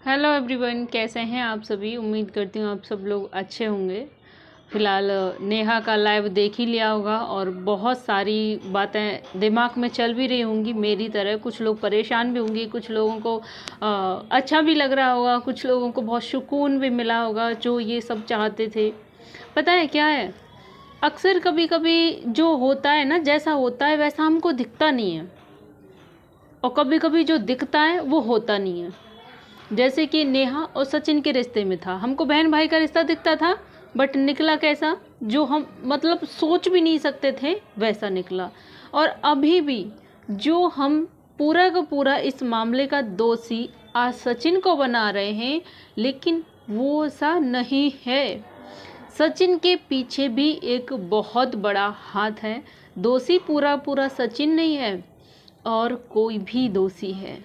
Hello everyone, कैसे हैं आप सभी। उम्मीद करती हूँ आप सब लोग अच्छे होंगे। फ़िलहाल नेहा का लाइव देख ही लिया होगा और बहुत सारी बातें दिमाग में चल भी रही होंगी मेरी तरह। कुछ लोग परेशान भी होंगे, कुछ लोगों को अच्छा भी लग रहा होगा, कुछ लोगों को बहुत सुकून भी मिला होगा जो ये सब चाहते थे। पता है क्या है, अक्सर कभी कभी जो होता है ना, जैसा होता है वैसा हमको दिखता नहीं है, और कभी कभी जो दिखता है वो होता नहीं है। जैसे कि नेहा और सचिन के रिश्ते में था, हमको बहन भाई का रिश्ता दिखता था, बट निकला कैसा, जो हम मतलब सोच भी नहीं सकते थे वैसा निकला। और अभी भी जो हम पूरा का पूरा इस मामले का दोषी आज सचिन को बना रहे हैं, लेकिन वो ऐसा नहीं है। सचिन के पीछे भी एक बहुत बड़ा हाथ है। दोषी पूरा पूरा सचिन नहीं है, और कोई भी दोषी है,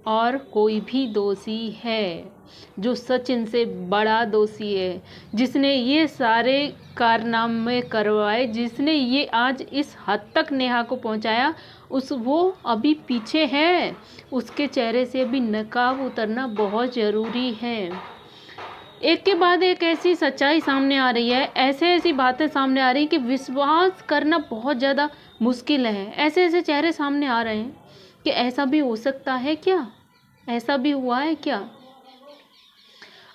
और कोई भी दोषी है जो सचिन से बड़ा दोषी है, जिसने ये सारे कारनामे करवाए, जिसने ये आज इस हद तक नेहा को पहुंचाया, वो अभी पीछे है। उसके चेहरे से अभी नकाब उतरना बहुत ज़रूरी है। एक के बाद एक ऐसी सच्चाई सामने आ रही है, ऐसी बातें सामने आ रही हैं कि विश्वास करना बहुत ज़्यादा मुश्किल है। ऐसे चेहरे सामने आ रहे हैं कि ऐसा भी हो सकता है क्या, ऐसा भी हुआ है क्या।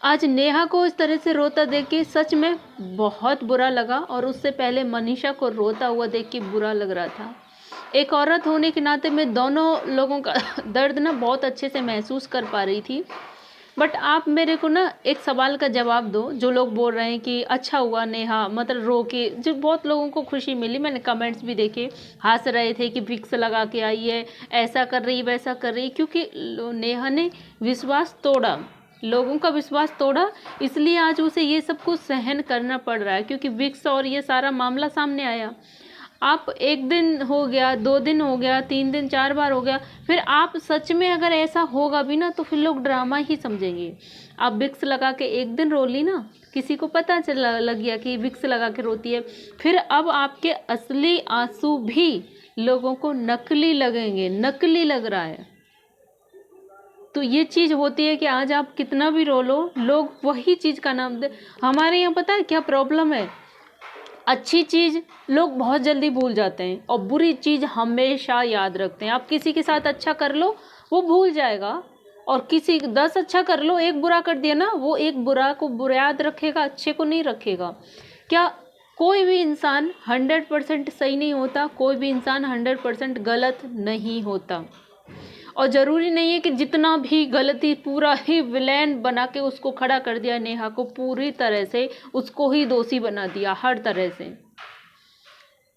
आज नेहा को इस तरह से रोता देख के सच में बहुत बुरा लगा, और उससे पहले मनीषा को रोता हुआ देख के बुरा लग रहा था। एक औरत होने के नाते मैं दोनों लोगों का दर्द ना बहुत अच्छे से महसूस कर पा रही थी। बट आप मेरे को ना एक सवाल का जवाब दो। जो लोग बोल रहे हैं कि अच्छा हुआ नेहा मतलब रो के, जो बहुत लोगों को खुशी मिली, मैंने कमेंट्स भी देखे, हंस रहे थे कि विक्स लगा के आई है, ऐसा कर रही वैसा कर रही, क्योंकि नेहा ने विश्वास तोड़ा, लोगों का विश्वास तोड़ा, इसलिए आज उसे ये सब कुछ सहन करना पड़ रहा है, क्योंकि विक्स और ये सारा मामला सामने आया। आप एक दिन हो गया, 2 दिन हो गया, 3 दिन, 4 बार हो गया, फिर आप सच में अगर ऐसा होगा भी ना तो फिर लोग ड्रामा ही समझेंगे। आप विक्स लगा के एक दिन रो ली ना, किसी को पता चला लग गया कि विक्स लगा के रोती है, फिर अब आपके असली आंसू भी लोगों को नकली लगेंगे, नकली लग रहा है। तो ये चीज़ होती है कि आज आप कितना भी रो लो, लोग वही चीज़ का नाम दे। हमारे यहाँ पता है क्या प्रॉब्लम है, अच्छी चीज़ लोग बहुत जल्दी भूल जाते हैं और बुरी चीज़ हमेशा याद रखते हैं। आप किसी के साथ अच्छा कर लो वो भूल जाएगा, और किसी 10 अच्छा कर लो, एक बुरा कर दिया ना, वो एक बुरा को बुरा याद रखेगा, अच्छे को नहीं रखेगा। क्या कोई भी इंसान 100% सही नहीं होता, कोई भी इंसान 100% गलत नहीं होता, और ज़रूरी नहीं है कि जितना भी गलती पूरा ही विलेन बना के उसको खड़ा कर दिया, नेहा को पूरी तरह से उसको ही दोषी बना दिया हर तरह से।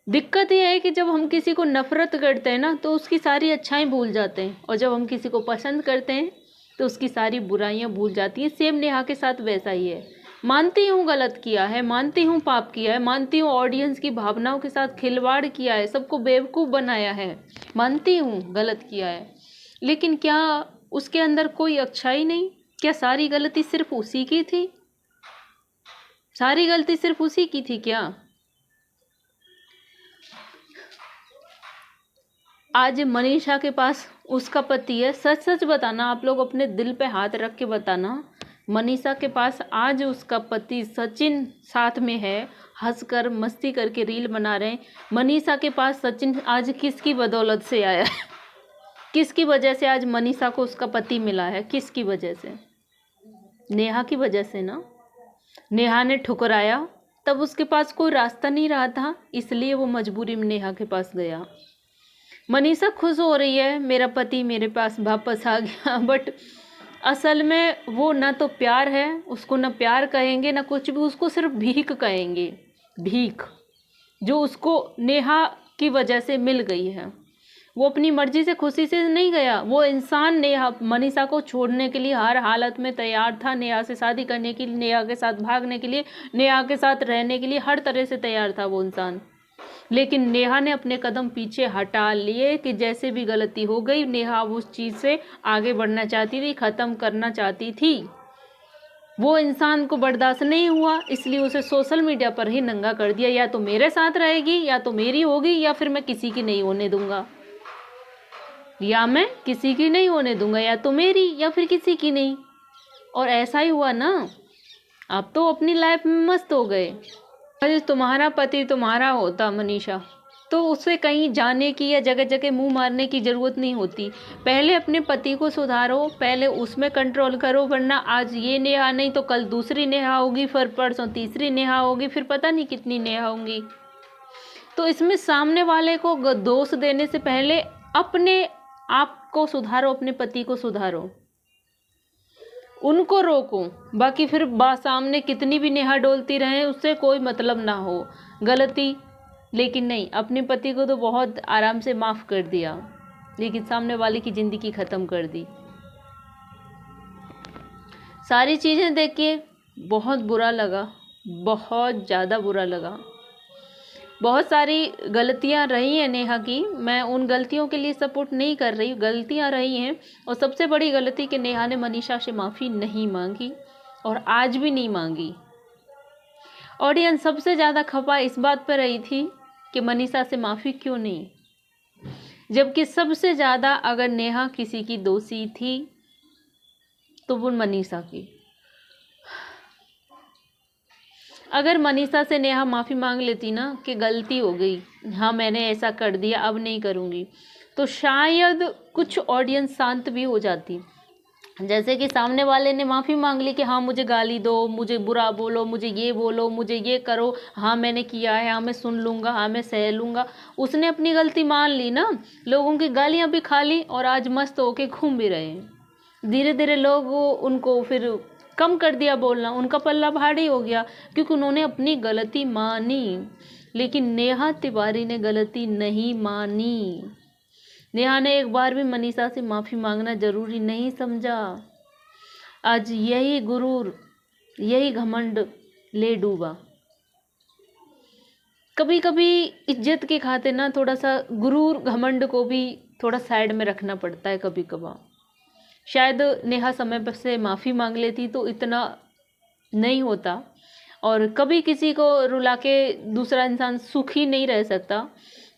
दिक्कत यह है कि जब हम किसी को नफरत करते हैं ना तो उसकी सारी अच्छाई भूल जाते हैं, और जब हम किसी को पसंद करते हैं तो उसकी सारी बुराइयां भूल जाती हैं। सेम नेहा के साथ वैसा ही है। मानती हूँ गलत किया है, मानती हूँ पाप किया है, मानती हूँ ऑडियंस की भावनाओं के साथ खिलवाड़ किया है, सबको बेवकूफ़ बनाया है, मानती हूँ गलत किया है, लेकिन क्या उसके अंदर कोई अच्छाई नहीं? क्या सारी गलती सिर्फ उसी की थी? सारी गलती सिर्फ उसी की थी क्या? आज मनीषा के पास उसका पति है, सच सच बताना, आप लोग अपने दिल पे हाथ रख के बताना, मनीषा के पास आज उसका पति सचिन साथ में है, हंसकर मस्ती करके रील बना रहे हैं। मनीषा के पास सचिन आज किसकी बदौलत से आया है? किसकी वजह से आज मनीषा को उसका पति मिला है? किसकी वजह से? नेहा की वजह से ना। नेहा ने ठुकराया, तब उसके पास कोई रास्ता नहीं रहा था, इसलिए वो मजबूरी में नेहा के पास गया। मनीषा खुश हो रही है मेरा पति मेरे पास वापस आ गया, बट असल में वो ना तो प्यार है, उसको ना प्यार कहेंगे ना कुछ भी, उसको सिर्फ भीख कहेंगे, भीख, जो उसको नेहा की वजह से मिल गई है। वो अपनी मर्जी से खुशी से नहीं गया, वो इंसान नेहा मनीषा को छोड़ने के लिए हर हालत में तैयार था, नेहा से शादी करने के लिए, नेहा के साथ भागने के लिए, नेहा के साथ रहने के लिए, हर तरह से तैयार था वो इंसान। लेकिन नेहा ने अपने कदम पीछे हटा लिए कि जैसे भी गलती हो गई, नेहा उस चीज़ से आगे बढ़ना चाहती थी, ख़त्म करना चाहती थी। वो इंसान को बर्दाश्त नहीं हुआ, इसलिए उसे सोशल मीडिया पर ही नंगा कर दिया, या तो मेरे साथ रहेगी, या तो मेरी होगी, या फिर मैं किसी की नहीं होने दूंगा, या मैं किसी की नहीं होने दूंगा, या तो मेरी या फिर किसी की नहीं। और ऐसा ही हुआ ना, आप तो अपनी लाइफ में मस्त हो गए। अरे तुम्हारा पति तुम्हारा होता मनीषा, तो उससे कहीं जाने की या जगह जगह मुंह मारने की ज़रूरत नहीं होती। पहले अपने पति को सुधारो, पहले उसमें कंट्रोल करो, वरना आज ये नेहा नहीं तो कल दूसरी नेहा होगी, फिर परसों तीसरी नेहा होगी, फिर पता नहीं कितनी नेहा होंगी। तो इसमें सामने वाले को दोष देने से पहले अपने आप को सुधारो, अपने पति को सुधारो, उनको रोको। बाकी फिर सामने कितनी भी नेहा डोलती रहे उससे कोई मतलब ना हो, गलती। लेकिन नहीं, अपने पति को तो बहुत आराम से माफ़ कर दिया, लेकिन सामने वाले की ज़िंदगी ख़त्म कर दी। सारी चीज़ें देख के बहुत बुरा लगा, बहुत ज़्यादा बुरा लगा। बहुत सारी गलतियां रही हैं नेहा की, मैं उन गलतियों के लिए सपोर्ट नहीं कर रही, गलतियां रही हैं। और सबसे बड़ी गलती कि नेहा ने मनीषा से माफ़ी नहीं मांगी और आज भी नहीं मांगी। ऑडियंस सबसे ज़्यादा खपा इस बात पर रही थी कि मनीषा से माफ़ी क्यों नहीं, जबकि सबसे ज़्यादा अगर नेहा किसी की दोषी थी तो वो मनीषा की। अगर मनीषा से नेहा माफ़ी मांग लेती ना कि गलती हो गई, हाँ मैंने ऐसा कर दिया अब नहीं करूँगी, तो शायद कुछ ऑडियंस शांत भी हो जाती। जैसे कि सामने वाले ने माफ़ी मांग ली कि हाँ मुझे गाली दो, मुझे बुरा बोलो, मुझे ये बोलो, मुझे ये करो, हाँ मैंने किया है, हाँ मैं सुन लूँगा, हाँ मैं सह लूँगा। उसने अपनी गलती मान ली ना, लोगों की गालियाँ भी खा ली और आज मस्त होके घूम भी रहे हैं। धीरे धीरे लोग उनको फिर कम कर दिया बोलना, उनका पल्ला भारी हो गया क्योंकि उन्होंने अपनी गलती मानी। लेकिन नेहा तिवारी ने गलती नहीं मानी। नेहा ने एक बार भी मनीषा से माफ़ी मांगना जरूरी नहीं समझा। आज यही गुरूर, यही घमंड ले डूबा। कभी कभी इज्जत के खातिर ना थोड़ा सा गुरूर घमंड को भी थोड़ा साइड में रखना पड़ता है कभी कभार। शायद नेहा समय पर से माफ़ी मांग लेती तो इतना नहीं होता। और कभी किसी को रुला के दूसरा इंसान सुखी नहीं रह सकता।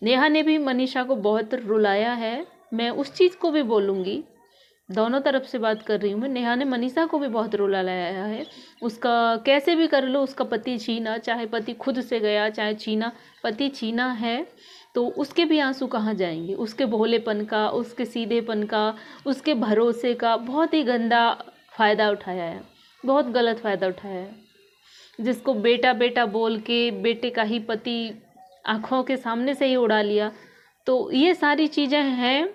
नेहा ने भी मनीषा को बहुत रुलाया है, मैं उस चीज़ को भी बोलूँगी, दोनों तरफ से बात कर रही हूँ मैं। नेहा ने मनीषा को भी बहुत रुलाया है। उसका कैसे भी कर लो, उसका पति छीना, चाहे पति खुद से गया चाहे छीना, पति छीना है तो उसके भी आंसू कहाँ जाएंगे। उसके भोलेपन का, उसके सीधेपन का, उसके भरोसे का बहुत ही गंदा फ़ायदा उठाया है, बहुत गलत फ़ायदा उठाया है। जिसको बेटा बेटा बोल के बेटे का ही पति आँखों के सामने से ही उड़ा लिया। तो ये सारी चीज़ें हैं,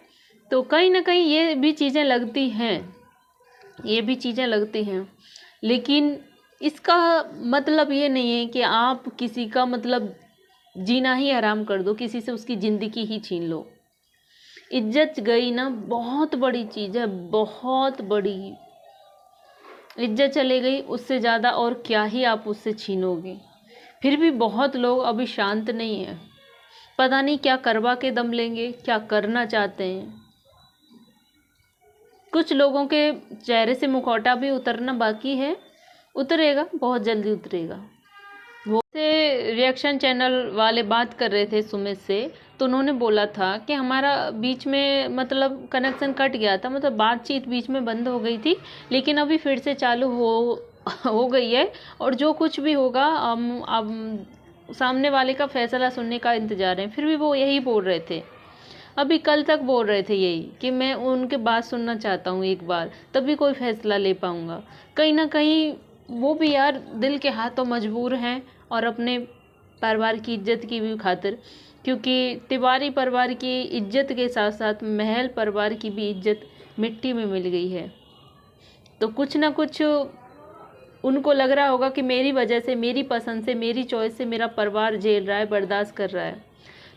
तो कहीं ना कहीं ये भी चीज़ें लगती हैं, ये भी चीज़ें लगती हैं। लेकिन इसका मतलब ये नहीं है कि आप किसी का मतलब जीना ही हराम कर दो, किसी से उसकी ज़िंदगी ही छीन लो। इज्जत गई ना, बहुत बड़ी चीज़ है, बहुत बड़ी। इज्जत चले गई, उससे ज़्यादा और क्या ही आप उससे छीनोगे। फिर भी बहुत लोग अभी शांत नहीं हैं, पता नहीं क्या करवा के दम लेंगे, क्या करना चाहते हैं। कुछ लोगों के चेहरे से मुखौटा भी उतरना बाकी है, उतरेगा, बहुत जल्दी उतरेगा। वो से रिएक्शन चैनल वाले बात कर रहे थे सुमित से, तो उन्होंने बोला था कि हमारा बीच में मतलब कनेक्शन कट गया था, मतलब बातचीत बीच में बंद हो गई थी, लेकिन अभी फिर से चालू हो गई है। और जो कुछ भी होगा हम अब सामने वाले का फैसला सुनने का इंतज़ार है। फिर भी वो यही बोल रहे थे, अभी कल तक बोल रहे थे यही कि मैं उनके बात सुनना चाहता हूँ एक बार, तभी कोई फैसला ले पाऊँगा। कहीं ना कहीं वो भी यार दिल के हाथों मजबूर हैं और अपने परिवार की इज्जत की भी खातिर, क्योंकि तिवारी परिवार की इज्जत के साथ साथ महल परिवार की भी इज्जत मिट्टी में मिल गई है। तो कुछ ना कुछ उनको लग रहा होगा कि मेरी वजह से, मेरी पसंद से, मेरी चॉइस से मेरा परिवार झेल रहा है, बर्दाश्त कर रहा है।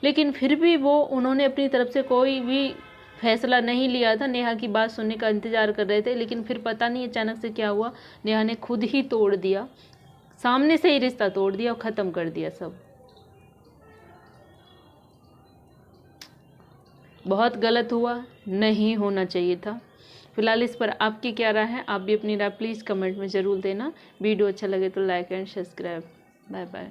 लेकिन फिर भी उन्होंने अपनी तरफ से कोई भी फैसला नहीं लिया था। नेहा की बात सुनने का इंतज़ार कर रहे थे, लेकिन फिर पता नहीं अचानक से क्या हुआ, नेहा ने खुद ही तोड़ दिया, सामने से ही रिश्ता तोड़ दिया और ख़त्म कर दिया सब। बहुत गलत हुआ, नहीं होना चाहिए था। फिलहाल इस पर आपकी क्या राय है, आप भी अपनी राय प्लीज़ कमेंट में ज़रूर देना। वीडियो अच्छा लगे तो like and subscribe. Bye bye.